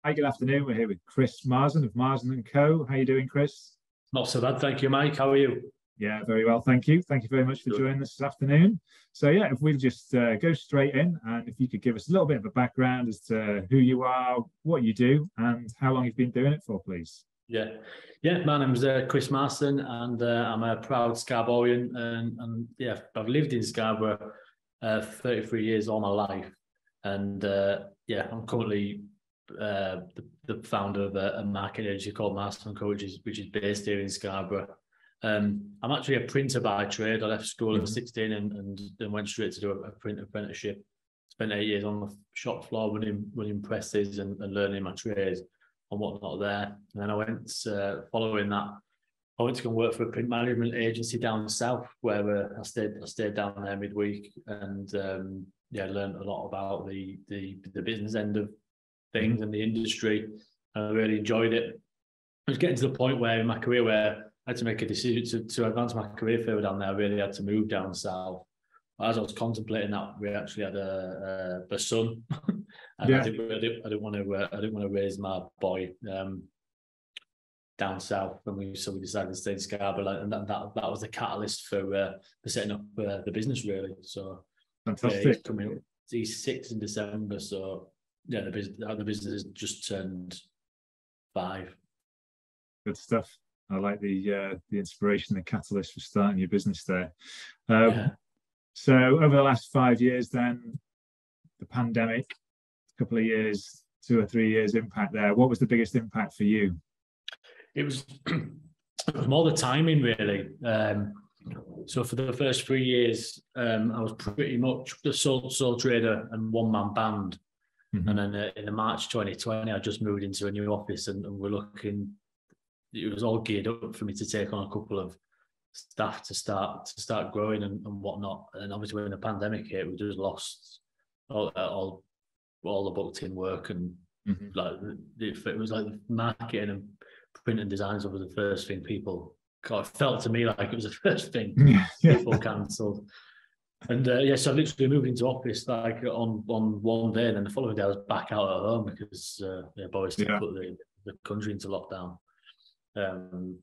Hi, good afternoon. We're here with Chris Marson of Marson and Co. How are you doing, Chris? Not so bad, thank you, Mike. How are you? Yeah, very well, thank you. Thank you very much for joining us this afternoon. So yeah, if we just go straight in, and if you could give us a little bit of a background as to who you are, what you do, and how long you've been doing it for, please. Yeah. My name's Chris Marson, and I'm a proud Scarborough, and yeah, I've lived in Scarborough 33 years all my life, and I'm currently the founder of a marketing agency called Marson and Co, which is based here in Scarborough. I'm actually a printer by trade. I left school at 16 and then went straight to do a print apprenticeship. Spent 8 years on the shop floor running presses and learning my trade and whatnot there. And then I went, following that, I went to go and work for a print management agency down south, where I stayed down there midweek, and learned a lot about the business end of things and the industry. I really enjoyed it. I was getting to the point where in my career where I had to make a decision to advance my career further down there. I really had to move down south. As I was contemplating that, we actually had a son, and I didn't want to raise my boy down south. So we decided to stay in Scarborough, and that was the catalyst for setting up the business, really. So fantastic. He's 6 in December, so yeah, the business has just turned 5. Good stuff. I like the inspiration, the catalyst for starting your business there. So over the last 5 years, then the pandemic, a couple of years, 2 or 3 years impact there. What was the biggest impact for you? It was more the timing, really. So for the first 3 years, I was pretty much the sole trader and one-man band. And then in March 2020, I just moved into a new office, and we're looking. It was all geared up for me to take on a couple of staff to start growing and whatnot. And obviously, when the pandemic hit, we just lost all the booked in work, and like it was like the marketing and print and designs was the first thing people. God, it felt to me like it was the first thing people cancelled. And so I literally moved into office like on one day, and then the following day I was back out at home because Boris put the country into lockdown. And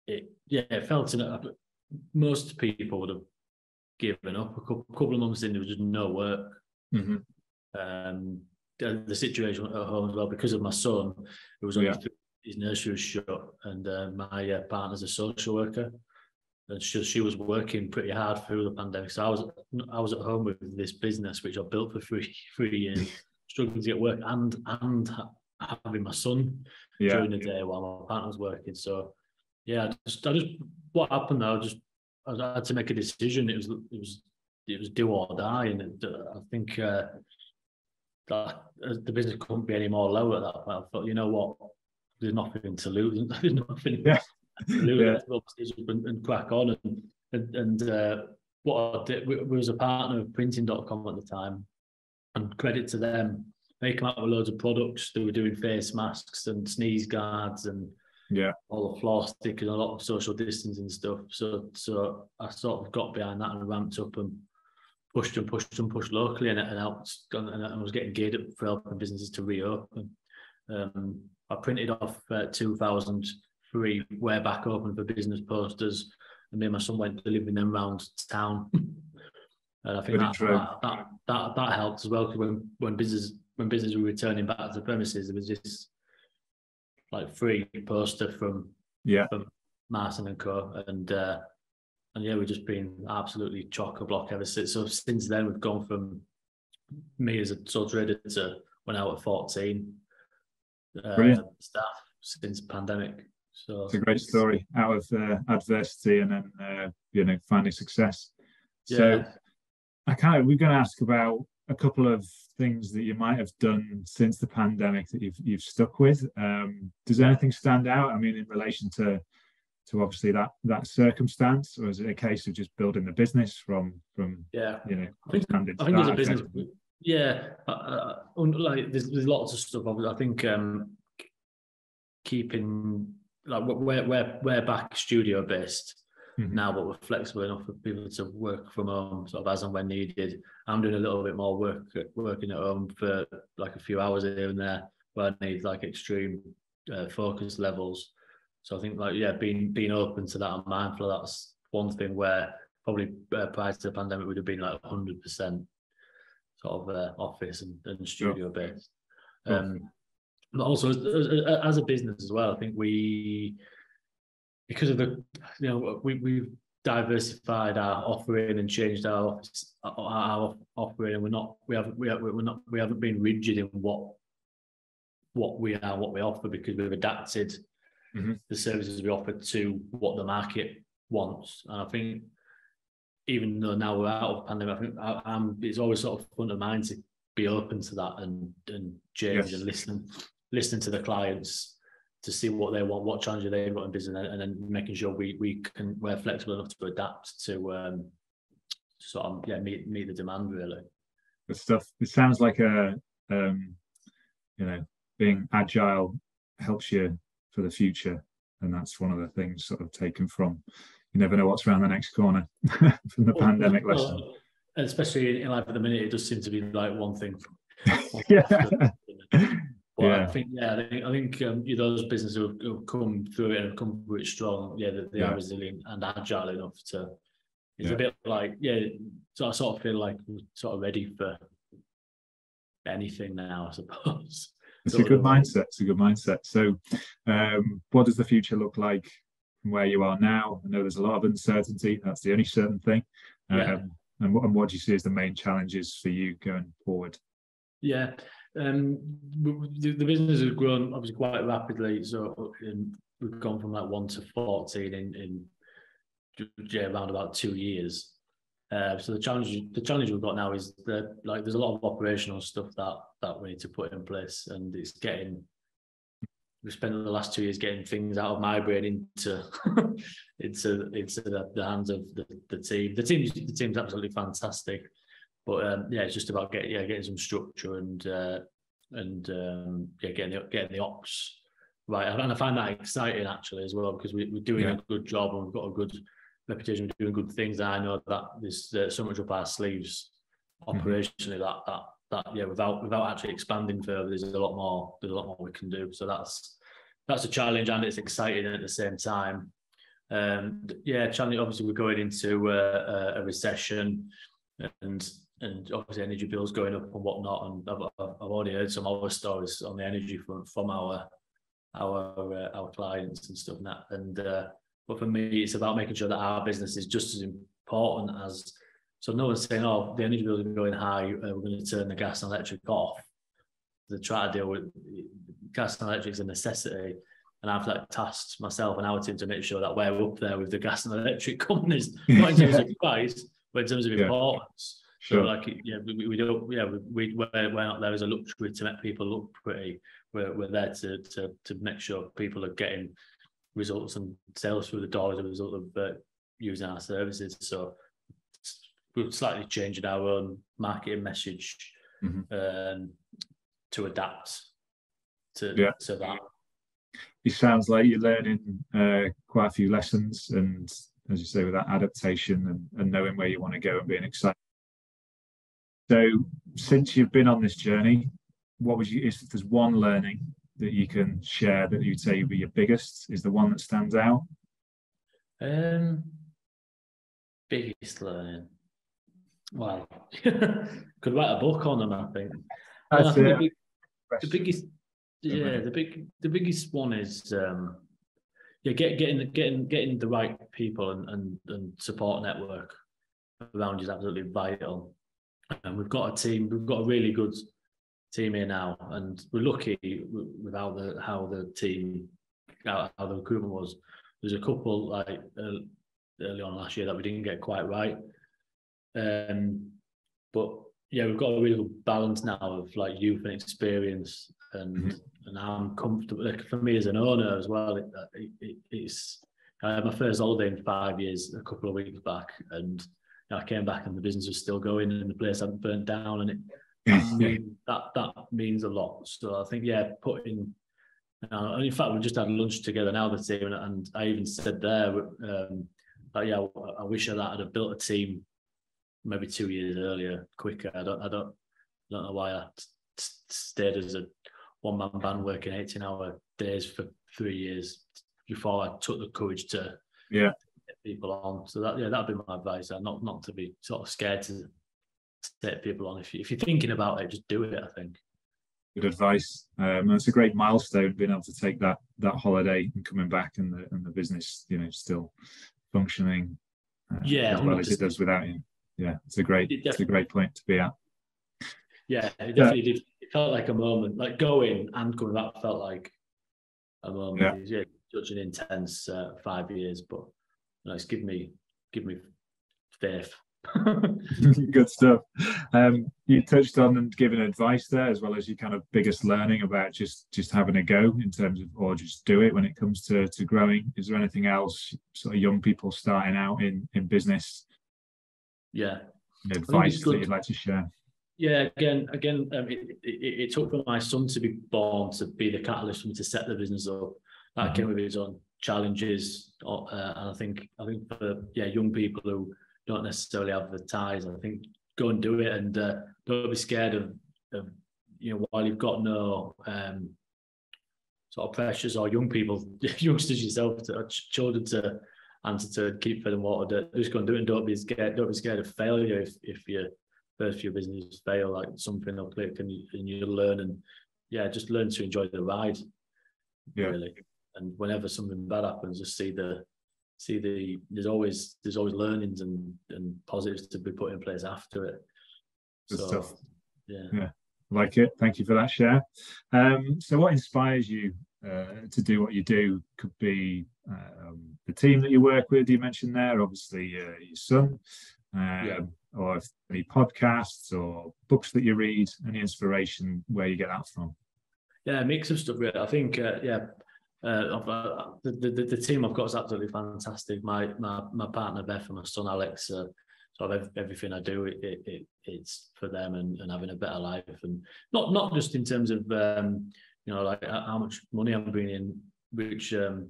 it felt most people would have given up. A couple of months in, there was just no work. The situation at home as well, because of my son, it was only his nursery was shut, and my partner's a social worker, and she was working pretty hard through the pandemic. So I was at home with this business which I built for three years, struggling to get work and having my son during the day while my partner was working. So I just what happened though, I had to make a decision. It was do or die, and I think that the business couldn't be any more low at that point. I thought, you know what, there's nothing to lose. There's nothing to lose. And crack on. And what I did, we was a partner of printing.com at the time, and credit to them, they come out with loads of products. They were doing face masks and sneeze guards and all the floor stickers and a lot of social distancing stuff. So I sort of got behind that and ramped up and pushed locally, and it helped. And I was getting geared up for helping businesses to reopen. I printed off 2003 We're Back Open for business posters, and me and my son went delivering them around town. And I think that helped as well, because when business were returning back to the premises, there was this like free poster from Marson and Co. And we've just been absolutely chock-a-block ever since. So since then, we've gone from me as a sole trader to went out at 14 staff since the pandemic. So it's a great story out of adversity and then finding success. So we're going to ask about a couple of things that you might have done since the pandemic that you've stuck with. Does anything stand out? I mean, in relation to obviously that circumstance, or is it a case of just building the business from I think there's a business. Like there's lots of stuff. I think keeping like we're back studio based now, but we're flexible enough for people to work from home sort of as and when needed. I'm doing a little bit more working at home for like a few hours here and there, where I need like extreme focus levels. So I think like, yeah, being open to that and mindful of that's one thing where probably prior to the pandemic would have been like 100% sort of office and studio based. But also as a business as well, I think because of the, we've diversified our offering and changed our offering, and we haven't been rigid in what we are, what we offer, because we've adapted the services we offer to what the market wants. And I think even though now we're out of the pandemic, I think it's always sort of front of mind to be open to that and change and listen to the clients to see what they want, what challenges they've got in business, and then making sure we're flexible enough to adapt to sort of meet the demand really. Good stuff. It sounds like being agile helps you for the future, and that's one of the things sort of taken from, you never know what's around the next corner from the pandemic lesson. Especially in life at the minute, it does seem to be like one thing. But yeah. I think those businesses who've come through it and have come through it strong, they are resilient and agile enough to. It's a bit like, so I sort of feel like we're sort of ready for anything now, I suppose. It's a good mindset. It's a good mindset. So, what does the future look like from where you are now? I know there's a lot of uncertainty. That's the only certain thing. And what do you see as the main challenges for you going forward? Yeah. The business has grown obviously quite rapidly. So we've gone from like 1 to 14 in around about 2 years. So the challenge we've got now is that like there's a lot of operational stuff that we need to put in place, and we spent the last 2 years getting things out of my brain into the hands of the team. The team's absolutely fantastic, but it's just about getting some structure and getting the ops right. And I find that exciting actually as well, because we're doing a good job and we've got a good reputation of doing good things. And I know that there's so much up our sleeves operationally that without actually expanding further, there's a lot more we can do. So that's a challenge, and it's exciting at the same time. Challenge. Obviously, we're going into a recession, and obviously energy bills going up and whatnot. And I've already heard some other stories on the energy front from our clients and stuff like that. And but for me, it's about making sure that our business is just as important as. So no one's saying, "Oh, the energy bills are going high. We're going to turn the gas and electric off." To try to deal with gas and electric is a necessity, and I've tasked myself and our team to make sure that we're up there with the gas and electric companies, not in terms of price, but in terms of importance. Sure. So we don't, we're not there as a luxury to make people look pretty. We're there to make sure people are getting results and sales through the door as a result of using our services. So we're slightly changing our own marketing message to adapt to that. It sounds like you're learning quite a few lessons, and as you say, with that adaptation and knowing where you want to go and being excited. So since you've been on this journey, if there's one learning that you can share that you'd say would be your biggest, is the one that stands out? Biggest learning. Well, could write a book on them, I think. The biggest, the biggest one is getting the right people and support network around you is absolutely vital. And we've got a really good team here now, and we're lucky with how the recruitment was. There's a couple like early on last year that we didn't get quite right, but we've got a really good balance now of like youth and experience, and I'm comfortable. Like, for me as an owner as well, it's I had my first holiday in 5 years a couple of weeks back, and I came back and the business was still going and the place hadn't burnt down, and that means a lot. So I think putting. In fact, we just had lunch together now, the team, and I even said there, I wish I'd have built a team maybe 2 years earlier, quicker. I don't know why I stayed as a one-man band working 18-hour days for 3 years before I took the courage to get people on. So that'd be my advice. Not to be sort of scared to take people on. If you're thinking about it, just do it, I think. Good advice. It's a great milestone being able to take that holiday and coming back, and the business, still functioning as well as it does without you. Yeah, it's a great point to be at. Yeah, it definitely did. It felt like a moment, like going and coming back felt like a moment. Yeah, such an intense 5 years, but it's give me faith. Good stuff. You touched on giving advice there, as well as your kind of biggest learning about just having a go in terms of, or just do it when it comes to growing. Is there anything else, sort of young people starting out in business? Yeah, advice that you'd like to share? Yeah, again, it took for my son to be born to be the catalyst for me to set the business up. That came with his own challenges, and I think for young people who don't necessarily have the ties, I think go and do it, and don't be scared of while you've got no sort of pressures, or young people, youngsters yourself, children to answer to, keep fed and watered. Just go and do it, and don't be scared of failure. If your first few businesses fail, like something will click and you learn, and just learn to enjoy the ride. Really. And whenever something bad happens, just see there's always learnings and positives to be put in place after it. Good stuff. Yeah. Like it. Thank you for that share. So what inspires you to do what you do? Could be the team that you work with, you mentioned there, obviously your son, or any podcasts or books that you read, any inspiration, where you get that from? Yeah, a mix of stuff, really. I think the team I've got is absolutely fantastic. My partner Beth and my son Alex, sort of everything I do, it's for them and having a better life, and not just in terms of like how much money I'm bringing in, which and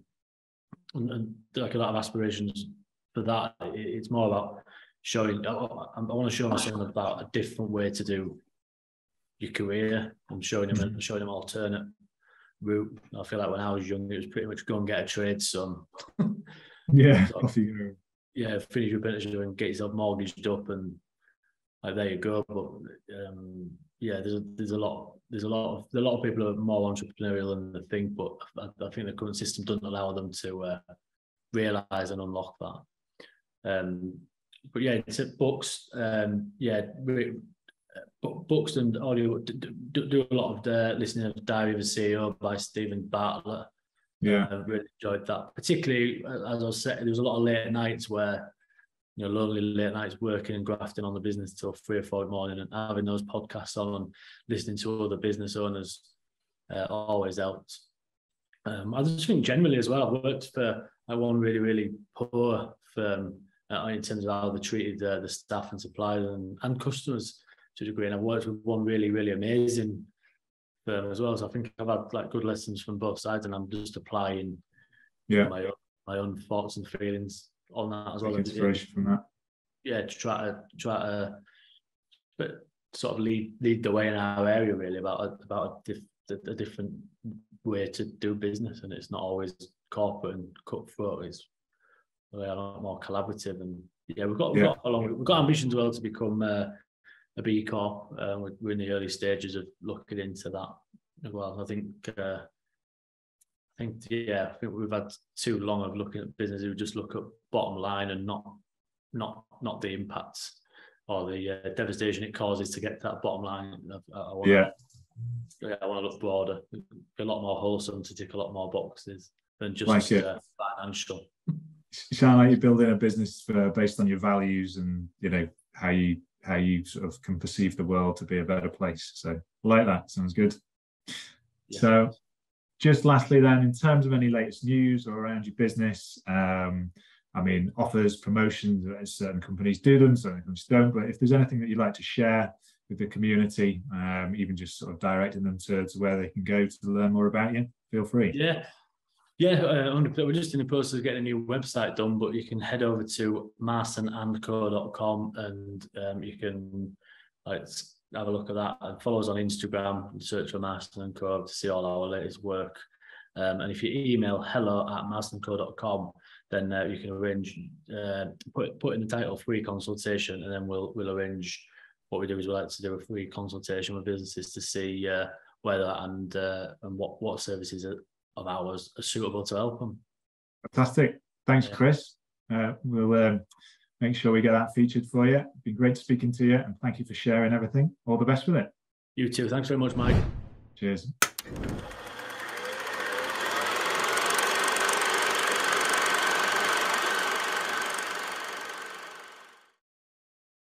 like a lot of aspirations for that. It's more about showing. I want to show my son about a different way to do your career. I'm showing him alternate route. I feel like when I was young, it was pretty much go and get a trade, son. Yeah. Finish your apprenticeship and get yourself mortgaged up, and like there you go. But there's a lot of people who are more entrepreneurial than they think, but I think the current system doesn't allow them to realise and unlock that. But it's books. Books and audio. Do a lot of the listening of Diary of a CEO by Stephen Bartlett. I really enjoyed that, particularly as I was saying, there was a lot of late nights where lonely late nights working and grafting on the business till 3 or 4 in the morning, and having those podcasts on and listening to other business owners always helped. I just think generally as well, I've worked for one really, really poor firm in terms of how they treated the staff and suppliers and customers to a degree, and I've worked with one really, really amazing firm as well. So I think I've had like good lessons from both sides, and I'm just applying my own thoughts and feelings on that as well. Inspiration from that. Yeah, to try to sort of lead the way in our area, really, about a different way to do business, and it's not always corporate and cutthroat. It's a lot more collaborative, and we've got ambitions as well to become a B Corp. We're in the early stages of looking into that as well. I think we've had too long of looking at businesses who just look at bottom line and not the impacts or the devastation it causes to get to that bottom line. I want to look broader, be a lot more wholesome, to tick a lot more boxes than just financial. You sound like you're building a business based on your values and how you sort of can perceive the world to be a better place. So I like that. Sounds good. Yeah. So just lastly then, in terms of any latest news or around your business, offers, promotions, certain companies do them, certain companies don't, but if there's anything that you'd like to share with the community, even just sort of directing them to where they can go to learn more about you, feel free. We're just in the process of getting a new website done, but you can head over to marsonandco.com and you can have a look at that, and follow us on Instagram and search for Marson & Co to see all our latest work. And if you email hello@marsonandco.com, then you can arrange, put in the title free consultation, and then we'll arrange. What we do is we like to do a free consultation with businesses to see whether and what services of ours are suitable to help them. Fantastic. Thanks, Chris. We'll make sure we get that featured for you. It's been great speaking to you, and thank you for sharing everything. All the best with it. You too. Thanks very much, Mike. Cheers.